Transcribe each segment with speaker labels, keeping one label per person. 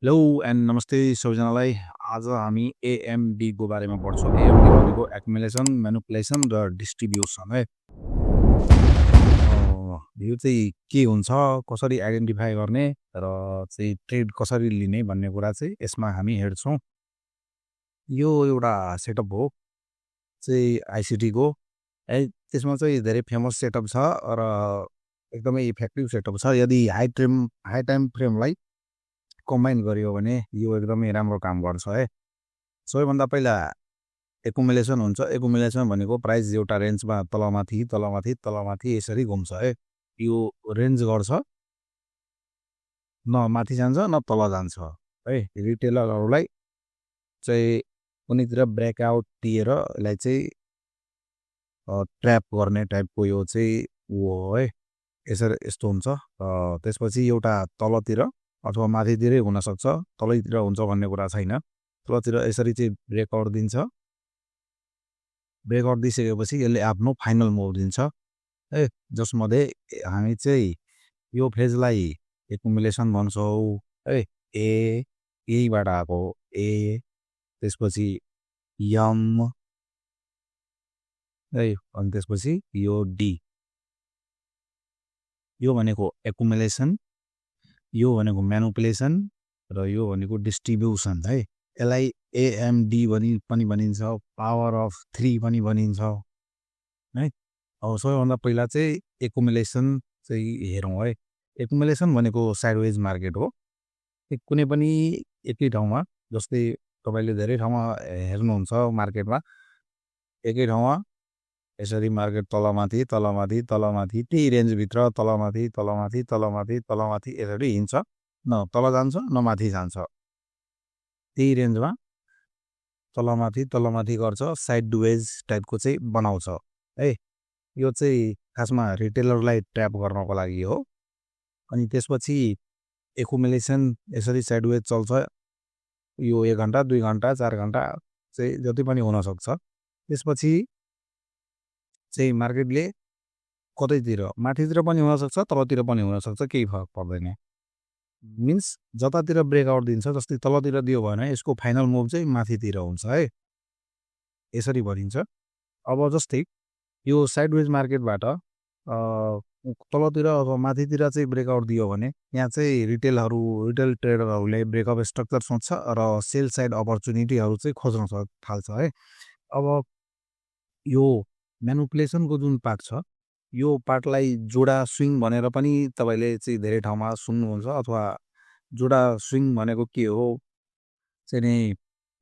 Speaker 1: Hello and नमस्ते सबैजनालाई। आज हामी एएमडीको बारेमा पढ्छौँ। एएमडी भनेको एक्युमुलेसन, म्यानिपुलेसन र डिस्ट्रिब्युसन है। यो चाहिँ के हुन्छ, कसरी आइडेन्टिफाई गर्ने र चाहिँ ट्रेड कसरी लिने भन्ने कुरा चाहिँ यसमा हामी हेर्छौँ। यो एउटा सेटअप हो चाहिँ आइसिटीको है। त्यसमा चाहिँ धेरै फेमस सेटअप छ र एकदमै इफेक्टिभ सेटअप छ। यदि हाई टाइम फ्रेमलाई कम्बाइन गरियो भने यो एकदमै राम्रो काम गर्छ है। सबैभन्दा पहिला एकुमुलेसन हुन्छ। एकुमुलेसन भनेको प्राइस एउटा रेन्जमा तलमाथि तलमाथि तलमाथि यसरी घुम्छ है। यो रेन्ज गर्छ, न माथि जान्छ न तल जान्छ है। रिटेलरहरूलाई चाहिँ कुनैतिर ब्रेकआउट दिएर यसलाई चाहिँ ट्र्याप गर्ने टाइपको यो चाहिँ हो है। यस्तो हुन्छ। त्यसपछि एउटा तलतिर अथवा माथितिरै हुनसक्छ, तलैतिर हुन्छ भन्ने कुरा छैन। तलतिर यसरी चाहिँ ब्रेकआउट दिन्छ। ब्रेकआउट दिइसकेपछि यसले आफ्नो फाइनल मुभ दिन्छ है। जसमध्ये हामी चाहिँ यो फेजलाई एकुमुलेसन भन्छौँ है। यहीबाट आएको ए, त्यसपछि यम है, अनि त्यसपछि यो डी। यो भनेको एकुमुलेसन, यो भनेको म्यानिपुलेसन र यो भनेको डिस्ट्रिब्युसन है। यसलाई एएमडी पनि भनिन्छ, पावर अफ 3 पनि भनिन्छ है। अब सबैभन्दा पहिला चाहिँ एकुमुलेसन चाहिँ हेरौँ है। एकुमुलेसन भनेको साइडवेज मार्केट हो। कुनै पनि एकै ठाउँमा, जस्तै तपाईँले धेरै ठाउँमा हेर्नुहुन्छ मार्केटमा, एकै ठाउँमा यसरी मार्केट तलमाथि तलमाथि तलमाथि त्यही रेन्जभित्र तलमाथि तलमाथि तलमाथि तलमाथि यसरी हिँड्छ। न तल जान्छ न माथि जान्छ, त्यही रेन्जमा तलमाथि तलमाथि गर्छ। साइड वेज टाइपको चाहिँ बनाउँछ है। यो चाहिँ खासमा रिटेलरलाई ट्र्याप गर्नको लागि हो। अनि त्यसपछि एकुमुलेसन यसरी साइड वेज चल्छ। यो 1 घन्टा 2 घन्टा 4 घन्टा चाहिँ जति पनि हुनसक्छ। त्यसपछि चाहिँ मार्केटले कतैतिर माथितिर पनि हुनसक्छ, तलतिर पनि हुनसक्छ, केही फरक पर्दैन। मिन्स जतातिर ब्रेकआउट दिन्छ, जस्तै तलतिर दियो भने यसको फाइनल मुभ चाहिँ माथितिर हुन्छ है। यसरी भनिन्छ। अब जस्तै यो साइडवेज मार्केटबाट तलतिर अथवा माथितिर चाहिँ ब्रेकआउट दियो भने यहाँ चाहिँ रिटेल ट्रेडरहरूले ब्रेकअप स्ट्रक्चर सोच्छ र सेल साइड अपर्च्युनिटीहरू चाहिँ खोज्न थाल्छ है। अब यो म्यानिपुलेसनको जुन पार्ट छ, यो पार्टलाई जोडा स्विङ भनेर पनि तपाईँले चाहिँ धेरै ठाउँमा सुन्नुहुन्छ, अथवा जोडा स्विङ भनेको के हो चाहिँ नि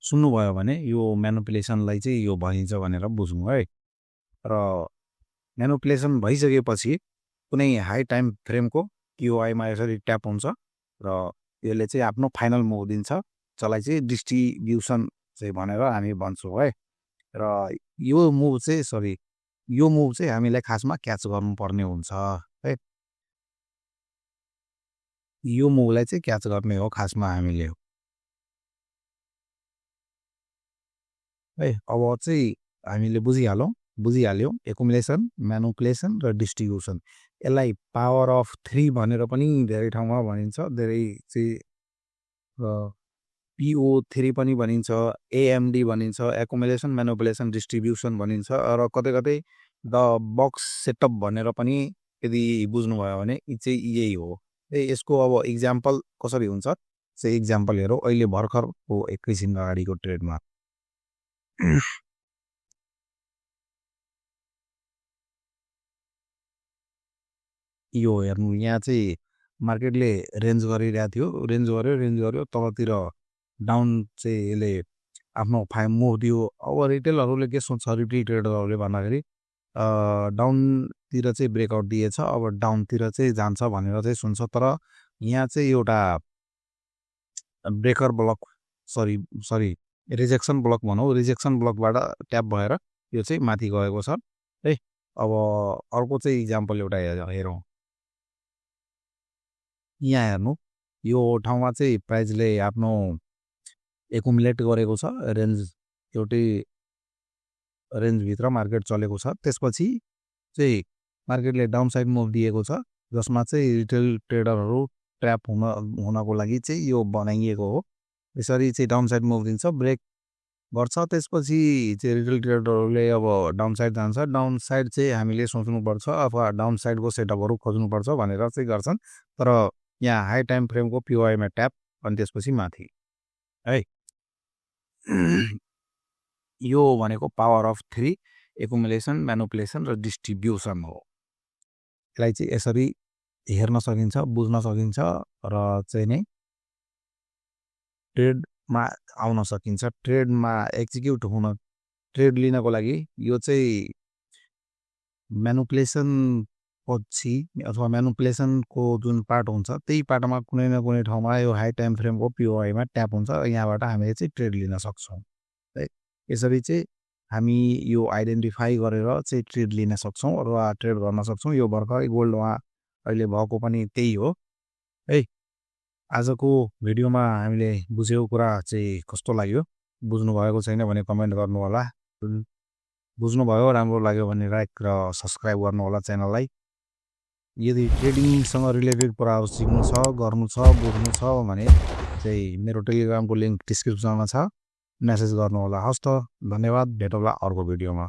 Speaker 1: सुन्नुभयो भने यो म्यानिपुलेसनलाई चाहिँ यो भनिन्छ भनेर बुझ्नु है। र म्यानिपुलेसन भइसकेपछि कुनै हाई टाइम फ्रेमको क्युआईमा यसरी ट्याप हुन्छ र यसले चाहिँ आफ्नो फाइनल मुभ दिन्छ, जसलाई चाहिँ डिस्ट्रिब्युसन चाहिँ भनेर हामी भन्छौँ है। र यो मुभ चाहिँ हामीलाई खासमा क्याच गर्नुपर्ने हुन्छ है। यो मुभलाई चाहिँ क्याच गर्ने हो खासमा हामीले है। अब चाहिँ हामीले बुझिहाल्यौँ एकुमुलेसन, म्यानिपुलेसन र डिस्ट्रिब्युसन। यसलाई पावर अफ 3 भनेर पनि धेरै ठाउँमा भनिन्छ। धेरै चाहिँ PO3 पनि भनिन्छ, एएमडी भनिन्छ, एकुमुलेसन, म्यानिपुलेसन, डिस्ट्रिब्युसन भनिन्छ। र कतै कतै द बक्स सेटअप भनेर पनि यदि बुझ्नुभयो भने चाहिँ यही हो। यसको अब इक्जाम्पल कसरी हुन्छ चाहिँ इक्जाम्पल हेरौँ। अहिले भर्खरको एकैछिन अगाडिको ट्रेडमा यो हेर्नु, यहाँ चाहिँ मार्केटले रेन्ज गरिरहेको थियो, रेन्ज गर्यो तलतिर डाउन चाहिँ यसले आफ्नो मुभ दियो। अब रिटेलरहरूले के सोच्छ, रिटेल ट्रेडरहरूले भन्दाखेरि डाउनतिर चाहिँ ब्रेकआउट दिएछ, अब डाउनतिर चाहिँ जान्छ भनेर चाहिँ सुन्छ। तर यहाँ चाहिँ एउटा breaker block sorry rejection block भनौँ, रिजेक्सन ब्लकबाट ट्याप भएर यो चाहिँ माथि गएको छ है। अब अर्को चाहिँ इक्जाम्पल एउटा हेरौँ। यहाँ हेर्नु, यो ठाउँमा चाहिँ प्राइसले आफ्नो एकुमुलेट गरेको छ, एउटै रेन्जभित्र मार्केट चलेको छ। त्यसपछि चाहिँ मार्केटले डाउन साइड मुभ दिएको छ, जसमा चाहिँ रिटेल ट्रेडरहरू ट्र्याप हुनको लागि चाहिँ यो बनाइएको हो। यसरी चाहिँ डाउन साइड मुभ दिन्छ, ब्रेक गर्छ, त्यसपछि चाहिँ रिटेल ट्रेडरहरूले अब डाउन साइड जान्छ। डाउन साइड चाहिँ हामीले सोच्नुपर्छ अथवा डाउन साइडको सेटअपहरू खोज्नुपर्छ भनेर चाहिँ गर्छन्। तर यहाँ हाई टाइम फ्रेमको पिओआईमा ट्याप अनि त्यसपछि माथि है। यो भनेको पावर अफ 3 एकुमुलेसन, म्यानुपुलेसन र डिस्ट्रिब्युसन हो। यसलाई चाहिँ यसरी हेर्न सकिन्छ, बुझ्न सकिन्छ र चाहिँ नै ट्रेडमा आउन सकिन्छ। ट्रेडमा एक्जिक्युट हुन ट्रेड लिनको लागि यो चाहिँ म्यानुपुलेसन पछि अथवा म्यानुपुलेसनको जुन पार्ट हुन्छ त्यही पार्टमा कुनै न कुनै ठाउँमा यो हाई टाइम फ्रेमको पिओआईमा ट्याप हुन्छ। यहाँबाट हामीले चाहिँ ट्रेड लिन सक्छौँ है। यसरी चाहिँ हामी यो आइडेन्टिफाई गरेर चाहिँ ट्रेड लिन सक्छौँ र ट्रेड गर्न सक्छौँ। यो भर्खरै गोल्डमा अहिले भएको पनि त्यही हो है। आजको भिडियोमा हामीले बुझेको कुरा चाहिँ कस्तो लाग्यो, बुझ्नुभएको छैन भने कमेन्ट गर्नु होला। बुझ्नुभयो, राम्रो लाग्यो भने लाइक र सब्स्क्राइब गर्नु होला च्यानललाई। यदि ट्रेडिङसँग रिलेटेड कुराहरू सिक्नु छ, गर्नु छ, बुझ्नु छ भने चाहिँ मेरो टेलिग्रामको लिङ्क डिस्क्रिप्सनमा छ, मेसेज गर्नु होला। हस् त, धन्यवाद, भेटौँला अर्को भिडियोमा।